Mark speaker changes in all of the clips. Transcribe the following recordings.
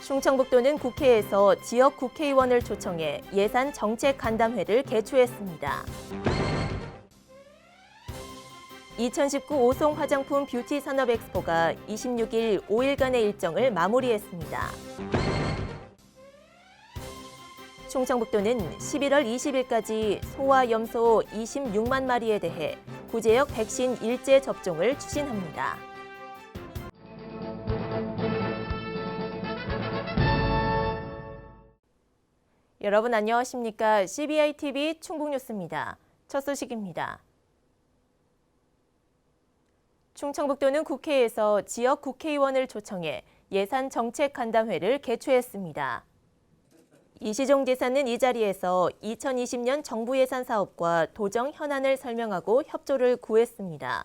Speaker 1: 충청북도는 국회에서 지역 국회의원을 초청해 예산 정책 간담회를 개최했습니다. 2019 오송 화장품 뷰티 산업 엑스포가 26일 5일간의 일정을 마무리했습니다. 충청북도는 11월 20일까지 소와 염소 26만 마리에 대해 구제역 백신 일제 접종을 추진합니다. 여러분 안녕하십니까? CBI-TV 충북뉴스입니다. 첫 소식입니다. 충청북도는 국회에서 지역 국회의원을 초청해 예산 정책 간담회를 개최했습니다. 이시종 지사는 이 자리에서 2020년 정부 예산 사업과 도정 현안을 설명하고 협조를 구했습니다.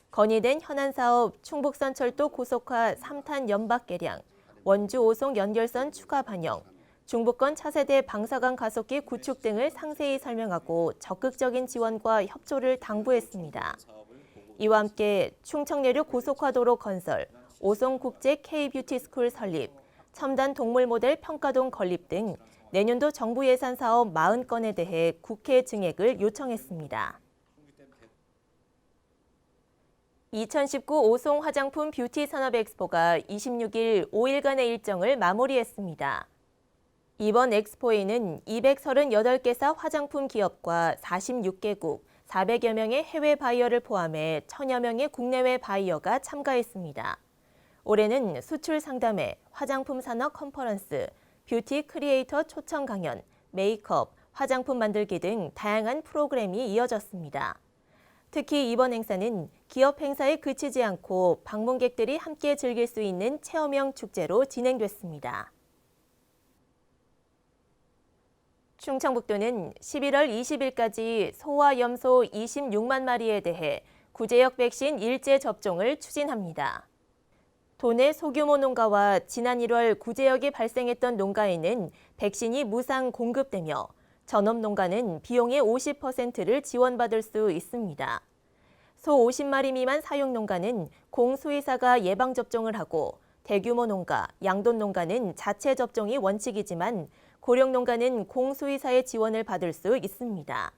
Speaker 1: 건의된 현안 사업 충북선철도 고속화 3탄 연박 개량, 원주 오송 연결선 추가 반영, 중부권 차세대 방사강 가속기 구축 등을 상세히 설명하고 적극적인 지원과 협조를 당부했습니다. 이와 함께 충청내륙 고속화도로 건설, 오송국제 K-뷰티스쿨 설립, 첨단 동물 모델 평가동 건립 등 내년도 정부 예산 사업 40건에 대해 국회 증액을 요청했습니다. 2019 오송 화장품 뷰티 산업 엑스포가 26일 5일간의 일정을 마무리했습니다. 이번 엑스포에는 238개사 화장품 기업과 46개국, 400여 명의 해외 바이어를 포함해 1000여 명의 국내외 바이어가 참가했습니다. 올해는 수출 상담회, 화장품 산업 컨퍼런스, 뷰티 크리에이터 초청 강연, 메이크업, 화장품 만들기 등 다양한 프로그램이 이어졌습니다. 특히 이번 행사는 기업 행사에 그치지 않고 방문객들이 함께 즐길 수 있는 체험형 축제로 진행됐습니다. 충청북도는 11월 20일까지 소와 염소 26만 마리에 대해 구제역 백신 일제 접종을 추진합니다. 도내 소규모 농가와 지난 1월 구제역이 발생했던 농가에는 백신이 무상 공급되며 전업 농가는 비용의 50%를 지원받을 수 있습니다. 소 50마리 미만 사육 농가는 공수의사가 예방접종을 하고 대규모 농가, 양돈 농가는 자체 접종이 원칙이지만 고령 농가는 공수의사의 지원을 받을 수 있습니다.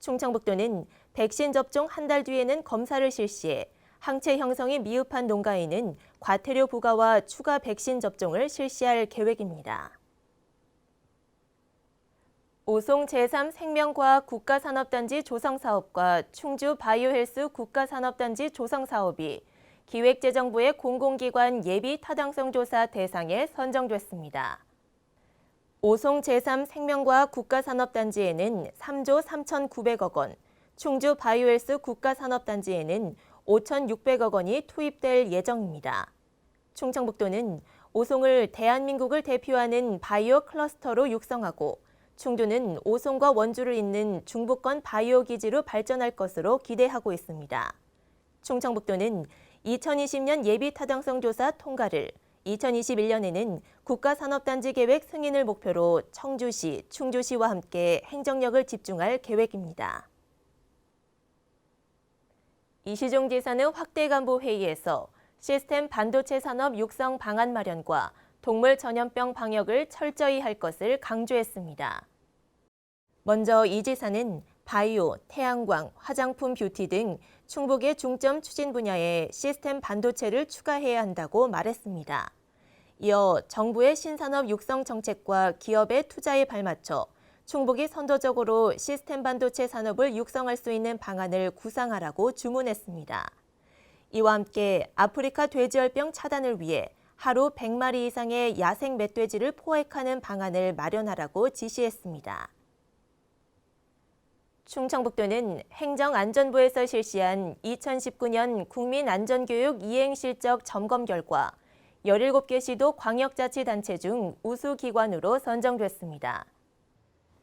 Speaker 1: 충청북도는 백신 접종 한 달 뒤에는 검사를 실시해 항체 형성이 미흡한 농가에는 과태료 부과와 추가 백신 접종을 실시할 계획입니다. 오송 제3생명과학 국가산업단지 조성사업과 충주 바이오헬스 국가산업단지 조성사업이 기획재정부의 공공기관 예비 타당성 조사 대상에 선정됐습니다. 오송 제3생명과학 국가산업단지에는 3조 3,900억 원, 충주 바이오헬스 국가산업단지에는 5,600억 원이 투입될 예정입니다. 충청북도는 오송을 대한민국을 대표하는 바이오 클러스터로 육성하고 충주는 오송과 원주를 잇는 중부권 바이오 기지로 발전할 것으로 기대하고 있습니다. 충청북도는 2020년 예비 타당성 조사 통과를 2021년에는 국가산업단지 계획 승인을 목표로 청주시, 충주시와 함께 행정력을 집중할 계획입니다. 이시종 지사는 확대 간부 회의에서 시스템 반도체 산업 육성 방안 마련과 동물 전염병 방역을 철저히 할 것을 강조했습니다. 먼저 이 지사는 바이오, 태양광, 화장품 뷰티 등 충북의 중점 추진 분야에 시스템 반도체를 추가해야 한다고 말했습니다. 이어 정부의 신산업 육성 정책과 기업의 투자에 발맞춰 충북이 선도적으로 시스템 반도체 산업을 육성할 수 있는 방안을 구상하라고 주문했습니다. 이와 함께 아프리카 돼지열병 차단을 위해 하루 100마리 이상의 야생 멧돼지를 포획하는 방안을 마련하라고 지시했습니다. 충청북도는 행정안전부에서 실시한 2019년 국민안전교육 이행실적 점검 결과 17개 시도 광역자치단체 중 우수기관으로 선정됐습니다.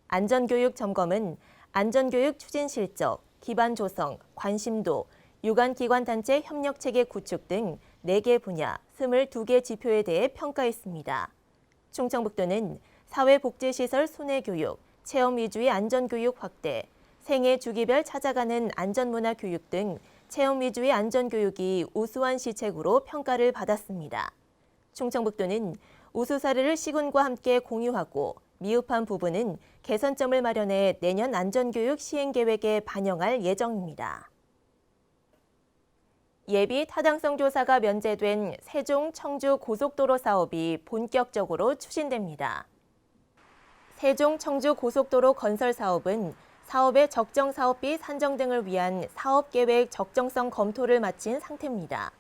Speaker 1: 안전교육 점검은 안전교육 추진 실적, 기반 조성, 관심도, 유관기관단체 협력체계 구축 등 4개 분야, 22개 지표에 대해 평가했습니다. 충청북도는 사회복지시설 순회교육, 체험 위주의 안전교육 확대, 생애 주기별 찾아가는 안전문화 교육 등 체험 위주의 안전교육이 우수한 시책으로 평가를 받았습니다. 충청북도는 우수 사례를 시군과 함께 공유하고 미흡한 부분은 개선점을 마련해 내년 안전교육 시행 계획에 반영할 예정입니다. 예비 타당성 조사가 면제된 세종 청주 고속도로 사업이 본격적으로 추진됩니다. 세종 청주 고속도로 건설 사업은 사업의 적정 사업비 산정 등을 위한 사업계획 적정성 검토를 마친 상태입니다.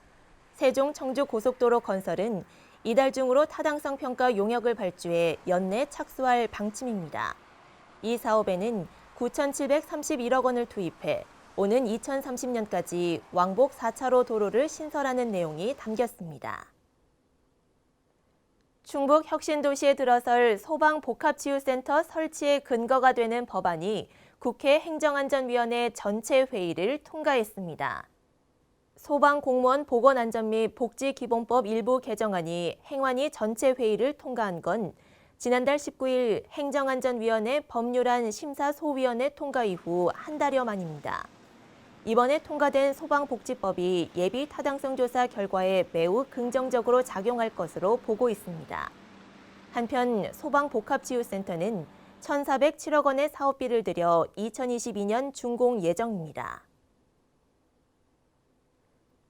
Speaker 1: 세종 청주 고속도로 건설은 이달 중으로 타당성 평가 용역을 발주해 연내 착수할 방침입니다. 이 사업에는 9,731억 원을 투입해 오는 2030년까지 왕복 4차로 도로를 신설하는 내용이 담겼습니다. 충북 혁신도시에 들어설 소방복합치유센터 설치의 근거가 되는 법안이 국회 행정안전위원회 전체 회의를 통과했습니다. 소방공무원 보건안전 및 복지기본법 일부 개정안이 행안위 전체 회의를 통과한 건 지난달 19일 행정안전위원회 법률안 심사소위원회 통과 이후 한 달여 만입니다. 이번에 통과된 소방복지법이 예비 타당성 조사 결과에 매우 긍정적으로 작용할 것으로 보고 있습니다. 한편 소방복합치유센터는 1,407억 원의 사업비를 들여 2022년 준공 예정입니다.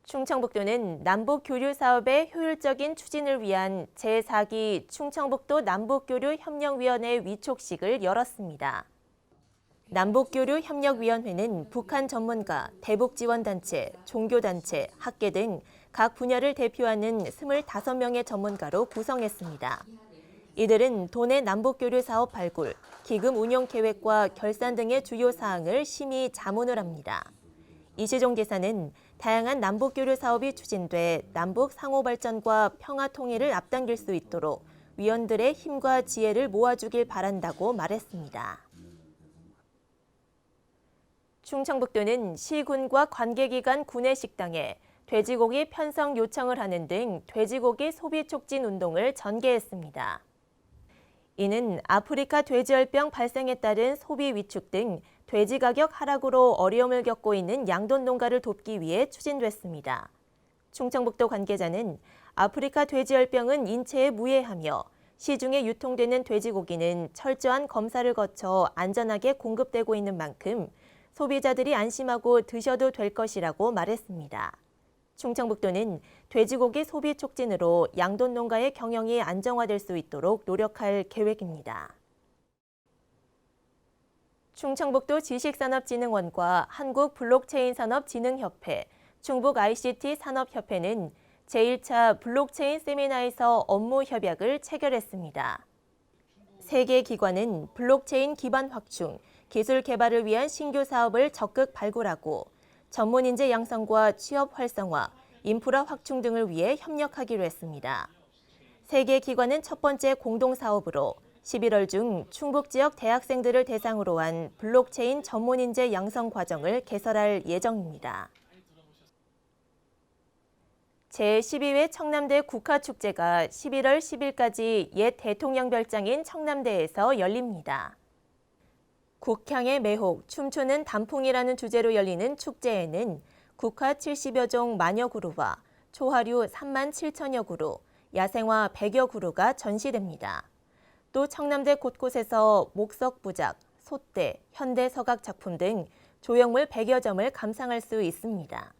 Speaker 1: 충청북도는 남북교류 사업의 효율적인 추진을 위한 제4기 충청북도 남북교류협력위원회 위촉식을 열었습니다. 남북교류협력위원회는 북한 전문가, 대북지원단체, 종교단체, 학계 등 각 분야를 대표하는 25명의 전문가로 구성했습니다. 이들은 도내 남북교류 사업 발굴, 기금 운용 계획과 결산 등의 주요 사항을 심의 자문을 합니다. 이시종 지사는 다양한 남북교류 사업이 추진돼 남북 상호 발전과 평화 통일을 앞당길 수 있도록 위원들의 힘과 지혜를 모아주길 바란다고 말했습니다. 충청북도는 시군과 관계기관 구내식당에 돼지고기 편성 요청을 하는 등 돼지고기 소비 촉진 운동을 전개했습니다. 이는 아프리카 돼지열병 발생에 따른 소비 위축 등 돼지 가격 하락으로 어려움을 겪고 있는 양돈 농가를 돕기 위해 추진됐습니다. 충청북도 관계자는 아프리카 돼지열병은 인체에 무해하며 시중에 유통되는 돼지고기는 철저한 검사를 거쳐 안전하게 공급되고 있는 만큼 소비자들이 안심하고 드셔도 될 것이라고 말했습니다. 충청북도는 돼지고기 소비 촉진으로 양돈 농가의 경영이 안정화될 수 있도록 노력할 계획입니다. 충청북도 지식산업진흥원과 한국블록체인산업진흥협회, 충북ICT산업협회는 제1차 블록체인 세미나에서 업무 협약을 체결했습니다. 세 개 기관은 블록체인 기반 확충, 기술 개발을 위한 신규 사업을 적극 발굴하고 전문 인재 양성과 취업 활성화, 인프라 확충 등을 위해 협력하기로 했습니다. 세 개 기관은 첫 번째 공동 사업으로 11월 중 충북 지역 대학생들을 대상으로 한 블록체인 전문 인재 양성 과정을 개설할 예정입니다. 제12회 청남대 국화축제가 11월 10일까지 옛 대통령 별장인 청남대에서 열립니다. 국향의 매혹, 춤추는 단풍이라는 주제로 열리는 축제에는 국화 70여 종 만여 그루와 초하류 3만 7천여 그루, 야생화 100여 그루가 전시됩니다. 또 청남대 곳곳에서 목석부작, 솥대, 현대서각 작품 등 조형물 100여 점을 감상할 수 있습니다.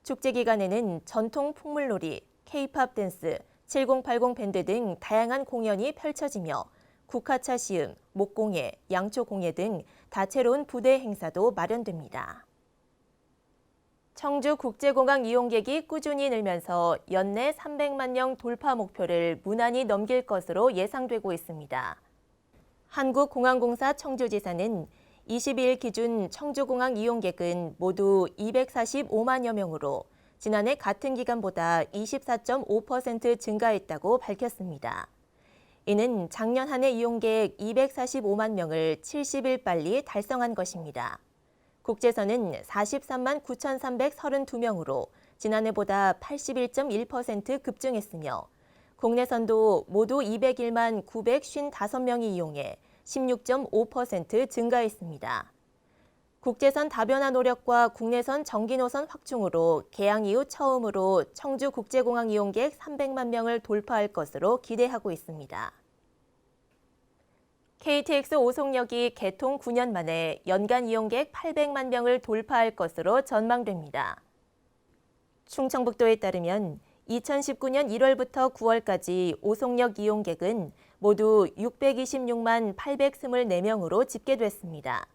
Speaker 1: 축제 기간에는 전통 풍물놀이, K-팝 댄스, 7080 밴드 등 다양한 공연이 펼쳐지며 국화차 시음, 목공예, 양초공예 등 다채로운 부대 행사도 마련됩니다. 청주국제공항 이용객이 꾸준히 늘면서 연내 300만 명 돌파 목표를 무난히 넘길 것으로 예상되고 있습니다. 한국공항공사 청주지사는 22일 기준 청주공항 이용객은 모두 245만여 명으로 지난해 같은 기간보다 24.5% 증가했다고 밝혔습니다. 이는 작년 한 해 이용객 245만 명을 70일 빨리 달성한 것입니다. 국제선은 43만 9,332명으로 지난해보다 81.1% 급증했으며 국내선도 모두 201만 955명이 이용해 16.5% 증가했습니다. 국제선 다변화 노력과 국내선 정기 노선 확충으로 개항 이후 처음으로 청주국제공항 이용객 300만 명을 돌파할 것으로 기대하고 있습니다. KTX 오송역이 개통 9년 만에 연간 이용객 800만 명을 돌파할 것으로 전망됩니다. 충청북도에 따르면 2019년 1월부터 9월까지 오송역 이용객은 모두 626만 824명으로 집계됐습니다.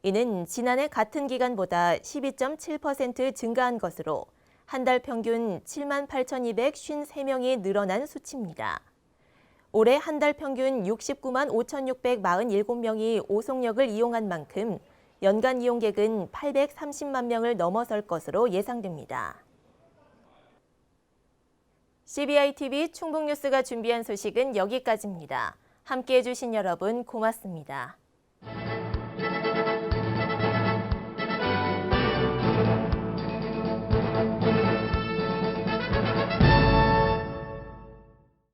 Speaker 1: 이는 지난해 같은 기간보다 12.7% 증가한 것으로 한 달 평균 7만 8,253명이 늘어난 수치입니다. 올해 한 달 평균 69만 5,647명이 오송역을 이용한 만큼 연간 이용객은 830만 명을 넘어설 것으로 예상됩니다. CBI-TV 충북뉴스가 준비한 소식은 여기까지입니다. 함께해 주신 여러분 고맙습니다.